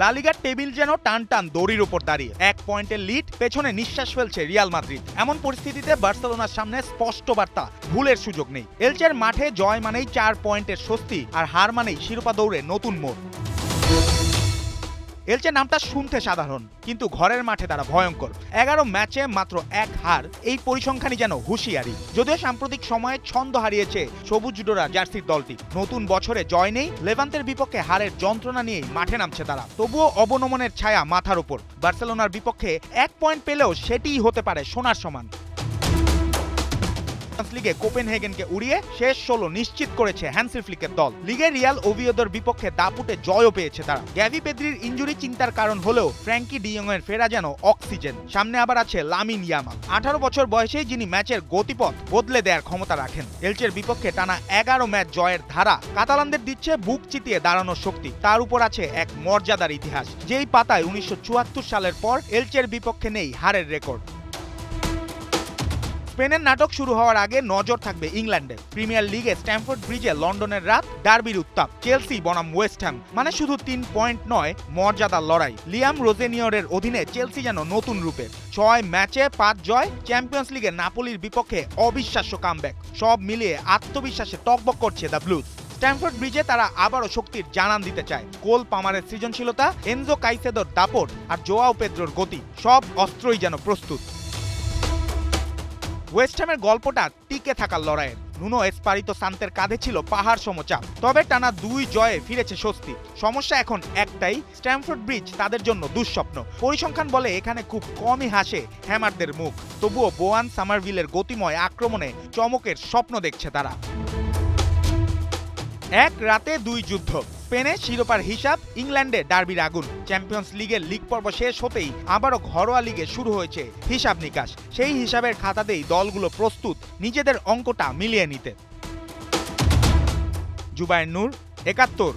লা লিগার টেবিল যেন টান টান দড়ির উপর দাঁড়িয়ে, 1 পয়েন্টের লিড, পেছনে নিঃশ্বাস ফেলছে রিয়াল মাদ্রিদ। এমন পরিস্থিতিতে বার্সেলোনার সামনে স্পষ্ট বার্তা, ভুলের সুযোগ নেই। এলচের মাঠে জয় মানেই 4 পয়েন্টের স্বস্তি, আর হার মানেই শিরোপা দৌড়ে নতুন মোড়। এলচে নামটা শুনতে সাধারণ, কিন্তু ঘরের মাঠে তারা ভয়ঙ্কর। 11 ম্যাচে মাত্র 1 হার, এই পরিসংখ্যানই যেন হুঁশিয়ারি। যদিও সাম্প্রতিক সময়ে ছন্দ হারিয়েছে সবুজ ডোরা জার্সির দলটি, নতুন বছরে জয় নেই, লেভান্তের বিপক্ষে হারের যন্ত্রণা নিয়েই মাঠে নামছে তারা। তবুও অবনমনের ছায়া মাথার উপর। বার্সেলোনার বিপক্ষে 1 পয়েন্ট পেলেও সেটিই হতে পারে সোনার সমান। লিগে কোপেনহেগেনকে উড়িয়ে শেষ 16 নিশ্চিত করেছে হ্যান্সি ফ্লিকের দল। লিগে রিয়াল ওভিয়েদোর বিপক্ষে দাপুটে জয়ও পেয়েছে তারা। গ্যাভি পেদ্রির ইনজুরি চিন্তার কারণ হলেও ফ্র্যাঙ্কি ডিয়ং এর ফেরা যেন অক্সিজেন। সামনে আবার আছে লামিন ইয়ামাল, 18 বছর বয়সেই যিনি ম্যাচের গতিপথ বদলে দেওয়ার ক্ষমতা রাখেন। এলচের বিপক্ষে টানা 11 ম্যাচ জয়ের ধারা কাতালানদের দিচ্ছে বুক চিতিয়ে দাঁড়ানোর শক্তি। তার উপর আছে এক মর্যাদার ইতিহাস, যেই পাতায় 1974 সালের পর এলচের বিপক্ষে নেই হারের রেকর্ড। স্পেনের নাটক শুরু হওয়ার আগে নজর থাকবে ইংল্যান্ডে। প্রিমিয়ার লিগে স্ট্যামফোর্ড ব্রিজে লন্ডনের রাত, ডার্বির উত্তাপ, চেলসি বনাম ওয়েস্ট হ্যাম, মানে শুধু 3 পয়েন্ট নয়, মর্যাদার লড়াই। লিয়াম রোজেনিয়রের অধীনে চেলসি যেন নতুন রূপে। 6 ম্যাচে 5 জয়, চ্যাম্পিয়ন্স লিগে নাপোলির বিপক্ষে অবিশ্বাস্য কামব্যাক। সব মিলিয়ে আত্মবিশ্বাসে টকবক করছে দ্য ব্লুজ। স্ট্যামফোর্ড ব্রিজে তারা আবারও শক্তির জানান দিতে চায়। কোল পামারের সৃজনশীলতা, এনজো কাইসেদোর দাপট আর জোয়াও পেদ্রোর গতি, সব অস্ত্রই যেন প্রস্তুত। ওয়েস্ট হ্যামের গল্পটা টিকে থাকার লড়াইয়ের। নুনো এসপারিতো সান্তের কাঁধে ছিল পাহাড় সমচাপ, তবে টানা 2 জয়ে ফিরেছে স্বস্তি। সমস্যা এখন একটাই, স্ট্যামফোর্ড ব্রিজ তাদের জন্য দুঃস্বপ্ন। পরিসংখ্যান বলে এখানে খুব কমই হাসে হ্যামারদের মুখ। তবুও বোয়ান সামারভিলের গতিময় আক্রমণে চমকের স্বপ্ন দেখছে তারা। এক রাতে 2 যুদ্ধ, স্পেনে শিরোপার হিসাব, ইংল্যান্ডে ডার্বির আগুন। চ্যাম্পিয়ন্স লিগের লিগ পর্ব শেষ হতেই আবারও ঘরোয়া লিগে শুরু হয়েছে হিসাব নিকাশ। সেই হিসাবের খাতাতেই দলগুলো প্রস্তুত নিজেদের অঙ্কটা মিলিয়ে নিতে। জুবায়ের নূর, 71।